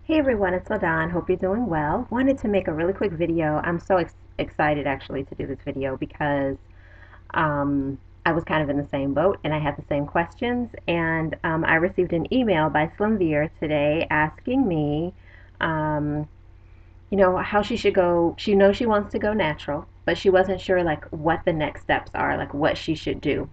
Hey everyone, it's LaDon. Hope you're doing well. Wanted to make a really quick video. I'm so excited actually to do this video because I was kind of in the same boat and I had the same questions. And I received an email by Slimveer today asking me, um, how she should go. She knows she wants to go natural, but she wasn't sure like what the next steps are, like what she should do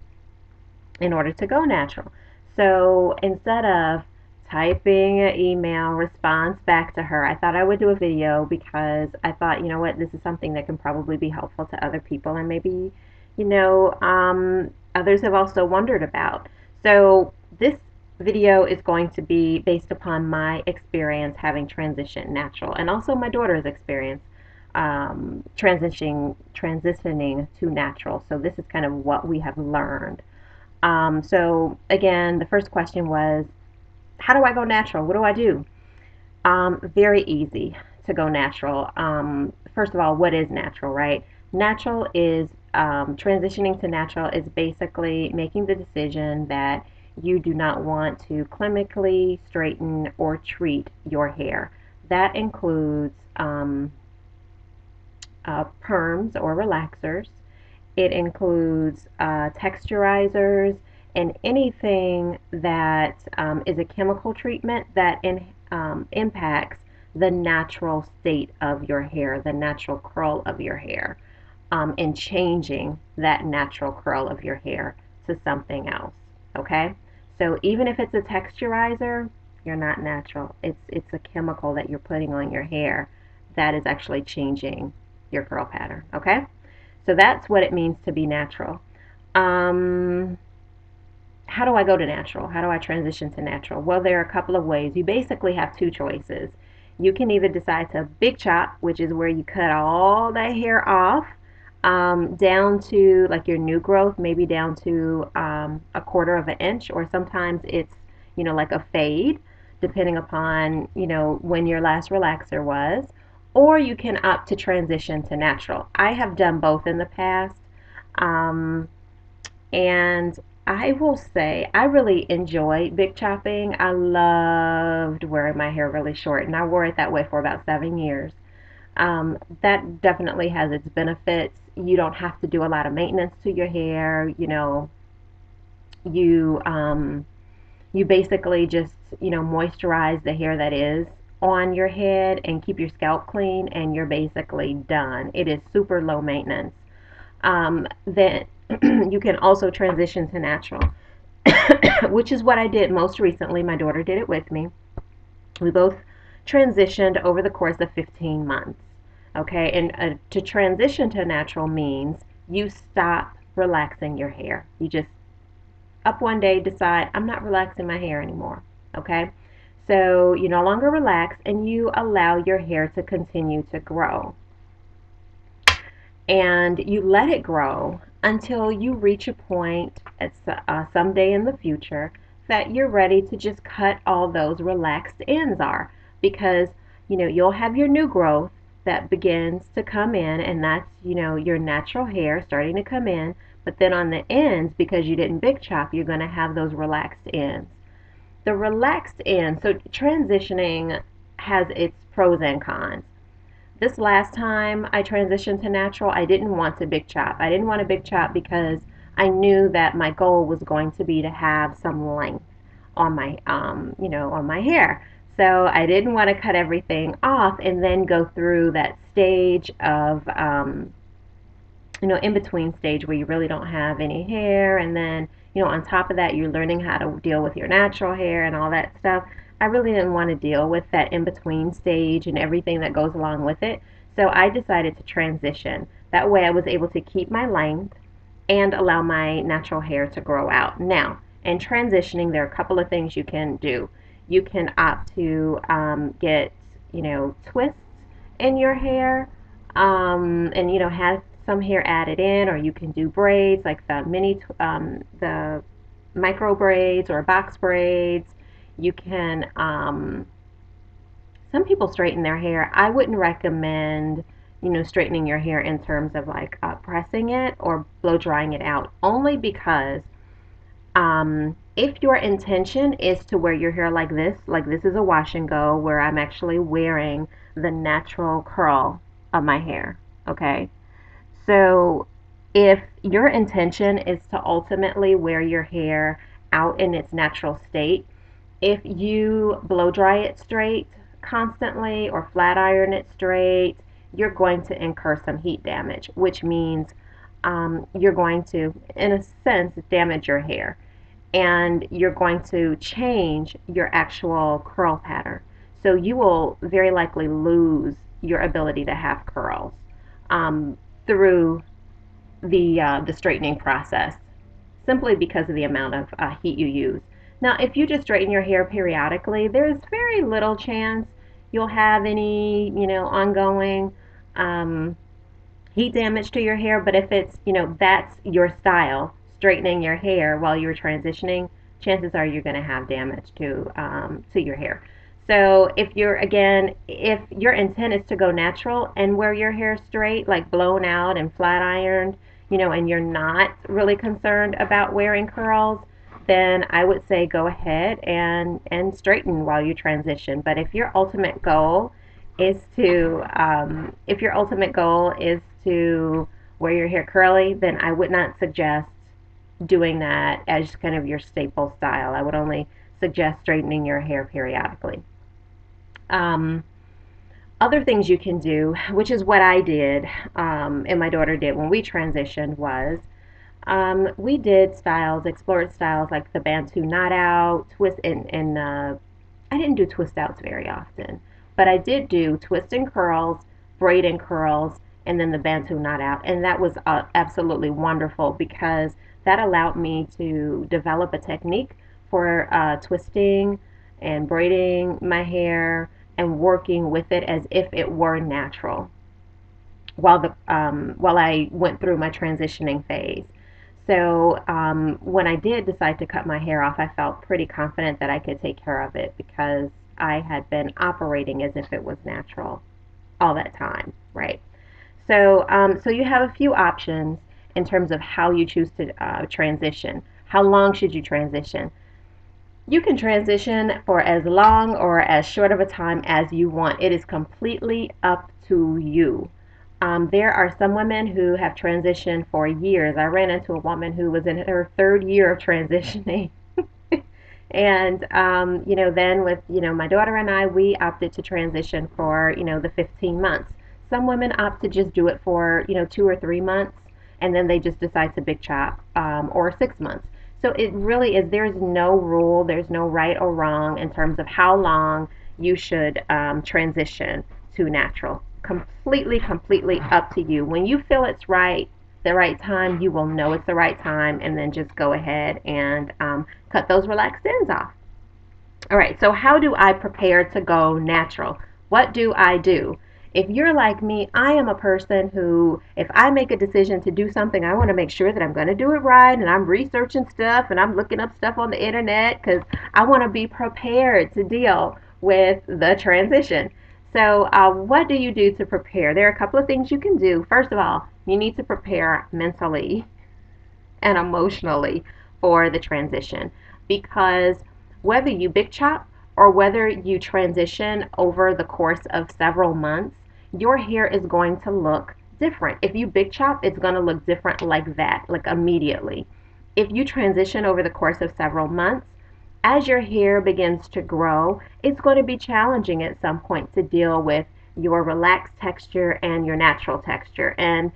in order to go natural. So instead of typing an email response back to her, I thought I would do a video because I thought, you know what, this is something that can probably be helpful to other people and maybe, others have also wondered about. So this video is going to be based upon my experience having transitioned natural and also my daughter's experience transitioning to natural. So this is kind of what we have learned. So again, the first question was, how do I go natural? What do I do? Very easy to go natural. First of all, what is natural, right? Natural is transitioning to natural is basically making the decision that you do not want to clinically straighten or treat your hair. That includes perms or relaxers. It includes texturizers and anything that is a chemical treatment that impacts the natural state of your hair, the natural curl of your hair, and changing that natural curl of your hair to something else. Okay? So even if it's a texturizer, you're not natural. It's a chemical that you're putting on your hair that is actually changing your curl pattern. Okay? So that's what it means to be natural. Um, how do I go to natural? How do I transition to natural? Well, there are a couple of ways. You basically have two choices. You can either decide to big chop, which is where you cut all that hair off down to like your new growth, maybe down to a quarter of an inch, or sometimes it's, like a fade, depending upon, when your last relaxer was. Or you can opt to transition to natural. I have done both in the past. Um, and I will say I really enjoyed big chopping. I loved wearing my hair really short, and I wore it that way for about 7 years. That definitely has its benefits. You don't have to do a lot of maintenance to your hair. You you basically just moisturize the hair that is on your head and keep your scalp clean, and you're basically done. It is super low maintenance. Then you can also transition to natural, which is what I did most recently. My daughter did it with me. We both transitioned over the course of 15 months. Okay, and to transition to natural means you stop relaxing your hair. You just up one day decide, I'm not relaxing my hair anymore. Okay, so you no longer relax and you allow your hair to continue to grow. And you let it grow until you reach a point at someday in the future that you're ready to just cut all those relaxed ends are, because you'll have your new growth that begins to come in, and that's your natural hair starting to come in. But then on the ends, because you didn't big chop, you're going to have those relaxed ends. The relaxed ends, so transitioning has its pros and cons. This last time I transitioned to natural, I didn't want to big chop. I didn't want to big chop because I knew that my goal was going to be to have some length on my on my hair. So I didn't want to cut everything off and then go through that stage of in between stage where you really don't have any hair, and then on top of that you're learning how to deal with your natural hair and all that stuff. I really didn't want to deal with that in between stage and everything that goes along with it. So I decided to transition. That way I was able to keep my length and allow my natural hair to grow out. Now, in transitioning, there are a couple of things you can do. You can opt to get, twists in your hair, and have some hair added in, or you can do braids like the micro braids or box braids. You can some people straighten their hair. I wouldn't recommend straightening your hair in terms of like pressing it or blow drying it out, only because If your intention is to wear your hair like this is a wash and go where I'm actually wearing the natural curl of my hair, okay? So if your intention is to ultimately wear your hair out in its natural state, if you blow dry it straight constantly or flat iron it straight, you're going to incur some heat damage, which means you're going to, in a sense, damage your hair and you're going to change your actual curl pattern. So you will very likely lose your ability to have curls um, through the straightening process simply because of the amount of heat you use. Now, if you just straighten your hair periodically, there's very little chance you'll have any, ongoing um, heat damage to your hair. But if it's, that's your style, straightening your hair while you're transitioning, chances are you're going to have damage to your hair. So if your intent is to go natural and wear your hair straight, like blown out and flat ironed, and you're not really concerned about wearing curls, then I would say go ahead and straighten while you transition. But if your ultimate goal is to wear your hair curly, then I would not suggest doing that as kind of your staple style. I would only suggest straightening your hair periodically. Um, Other things you can do, which is what I did and my daughter did when we transitioned, was we did styles, explored styles like the Bantu knot out, twist, and I didn't do twist outs very often, but I did do twist and curls, braid and curls, and then the Bantu knot out. And that was absolutely wonderful because that allowed me to develop a technique for twisting and braiding my hair and working with it as if it were natural while I went through my transitioning phase. So when I did decide to cut my hair off, I felt pretty confident that I could take care of it because I had been operating as if it was natural all that time, right? So you have a few options in terms of how you choose to transition. How long should you transition? You can transition for as long or as short of a time as you want. It is completely up to you. There are some women who have transitioned for years. I ran into a woman who was in her third year of transitioning. And, then with, my daughter and I, we opted to transition for, the 15 months. Some women opt to just do it for, 2 or 3 months, and then they just decide to big chop, or 6 months. So it really is, there's no rule, there's no right or wrong in terms of how long you should transition to natural. Completely up to you. When you feel it's right, the right time, you will know it's the right time, and then just go ahead and cut those relaxed ends off. All right, so how do I prepare to go natural? What do I do? If you're like me, I am a person who, if I make a decision to do something, I want to make sure that I'm going to do it right, and I'm researching stuff and I'm looking up stuff on the internet because I want to be prepared to deal with the transition. So, what do you do to prepare? There are a couple of things you can do. First of all, you need to prepare mentally and emotionally for the transition because whether you big chop or whether you transition over the course of several months, your hair is going to look different. If you big chop, it's going to look different like that, like immediately. If you transition over the course of several months, as your hair begins to grow, it's going to be challenging at some point to deal with your relaxed texture and your natural texture. And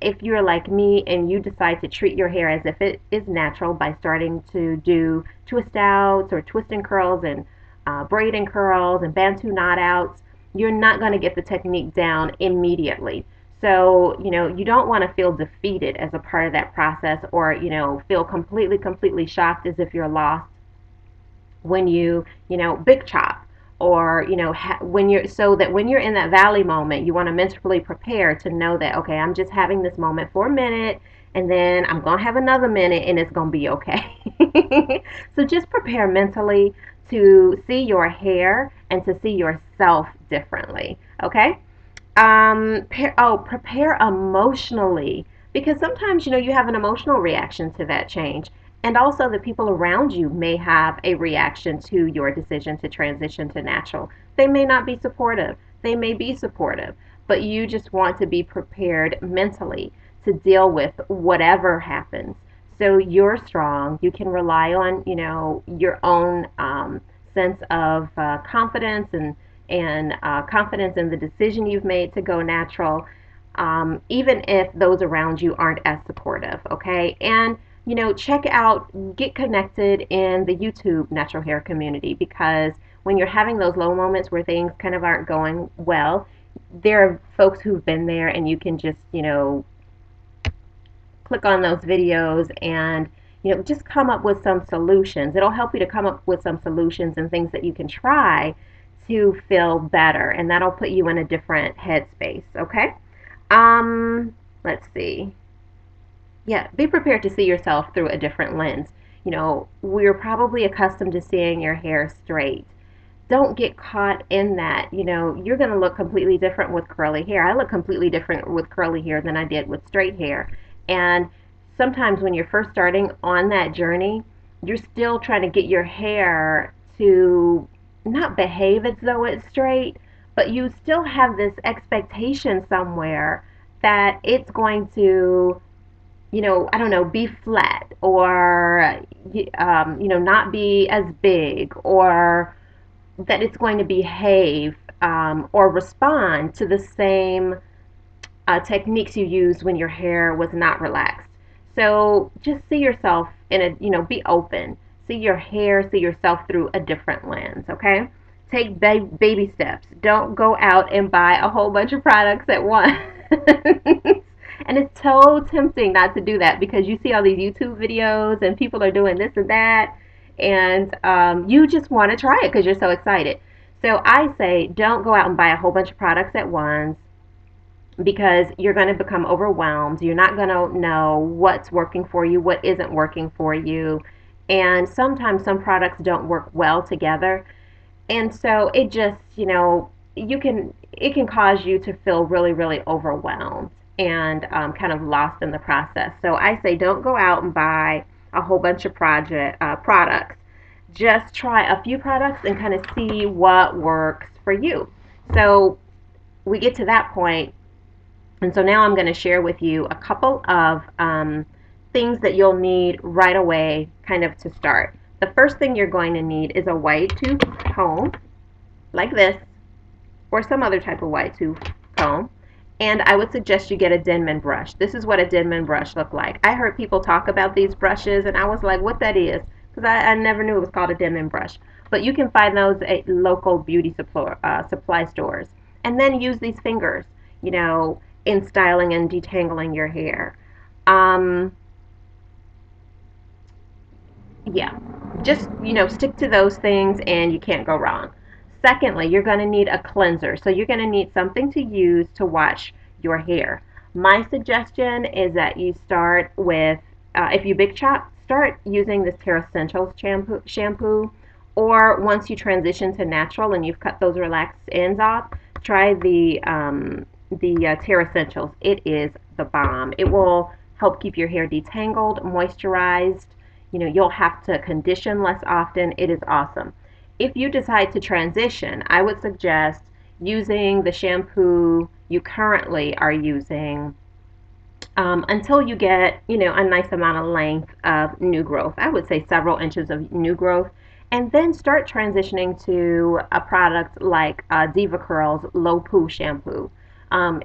if you're like me and you decide to treat your hair as if it is natural by starting to do twist outs or twist and curls and braid and curls and Bantu knot outs, you're not going to get the technique down immediately. So, you don't want to feel defeated as a part of that process or, feel completely shocked as if you're lost when big chop or when you're so that when you're in that valley moment you want to mentally prepare to know that okay, I'm just having this moment for a minute and then I'm going to have another minute and it's going to be okay. So just prepare mentally to see your hair and to see yourself differently, okay? Prepare emotionally because sometimes you have an emotional reaction to that change And also, the people around you may have a reaction to your decision to transition to natural. They may not be supportive, they may be supportive, but you just want to be prepared mentally to deal with whatever happens. So you're strong. You can rely on, your own sense of confidence and confidence in the decision you've made to go natural, even if those around you aren't as supportive. Okay, and check out, get connected in the YouTube natural hair community, because when you're having those low moments where things kind of aren't going well, there are folks who've been there, and you can just click on those videos and just come up with some solutions. It'll help you to come up with some solutions and things that you can try to feel better, and that'll put you in a different headspace. Okay. Let's see. Yeah, be prepared to see yourself through a different lens. We're probably accustomed to seeing your hair straight. Don't get caught in that. You're going to look completely different with curly hair. I look completely different with curly hair than I did with straight hair. And sometimes when you're first starting on that journey, you're still trying to get your hair to not behave as though it's straight, but you still have this expectation somewhere that it's going to, I don't know, be flat, or, not be as big, or that it's going to behave or respond to the same techniques you used when your hair was not relaxed. So just see yourself be open. See your hair, see yourself through a different lens, okay? Take baby steps. Don't go out and buy a whole bunch of products at once. And it's so tempting not to do that, because you see all these YouTube videos and people are doing this and that, and you just want to try it because you're so excited. So I say don't go out and buy a whole bunch of products at once, because you're going to become overwhelmed. You're not going to know what's working for you, what isn't working for you. And sometimes some products don't work well together. And so it just, it can cause you to feel really, really overwhelmed and kind of lost in the process. So I say don't go out and buy a whole bunch of products. Just try a few products and kind of see what works for you. So we get to that point, and so now I'm going to share with you a couple of things that you'll need right away, kind of to start. The first thing you're going to need is a wide tooth comb, like this, or some other type of wide tooth comb. And I would suggest you get a Denman brush. This is what a Denman brush looked like. I heard people talk about these brushes, and I was like, what that is? Because I never knew it was called a Denman brush. But you can find those at local beauty supply stores. And then use these fingers, in styling and detangling your hair. Um, yeah, just, stick to those things and you can't go wrong. Secondly, you're going to need a cleanser. So you're going to need something to use to wash your hair. My suggestion is that you start with, if you big chop, start using this TerraSentials shampoo. Or once you transition to natural and you've cut those relaxed ends off, try the TerraSentials. It is the bomb. It will help keep your hair detangled, moisturized. You'll have to condition less often. It is awesome. If you decide to transition, I would suggest using the shampoo you currently are using until you get, a nice amount of length of new growth. I would say several inches of new growth. And then start transitioning to a product like Diva Curl's Low Poo shampoo.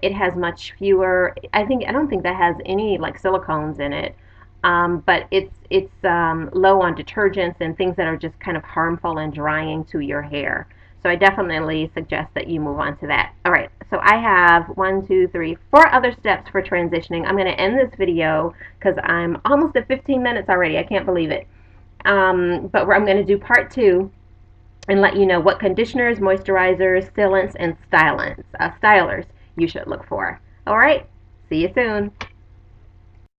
It has much fewer. I don't think that has any like silicones in it. But it's low on detergents and things that are just kind of harmful and drying to your hair. So I definitely suggest that you move on to that. All right, so I have 4 other steps for transitioning. I'm going to end this video because I'm almost at 15 minutes already. I can't believe it. But I'm going to do part 2 and let you know what conditioners, moisturizers, sealants, and stylers you should look for. All right, see you soon.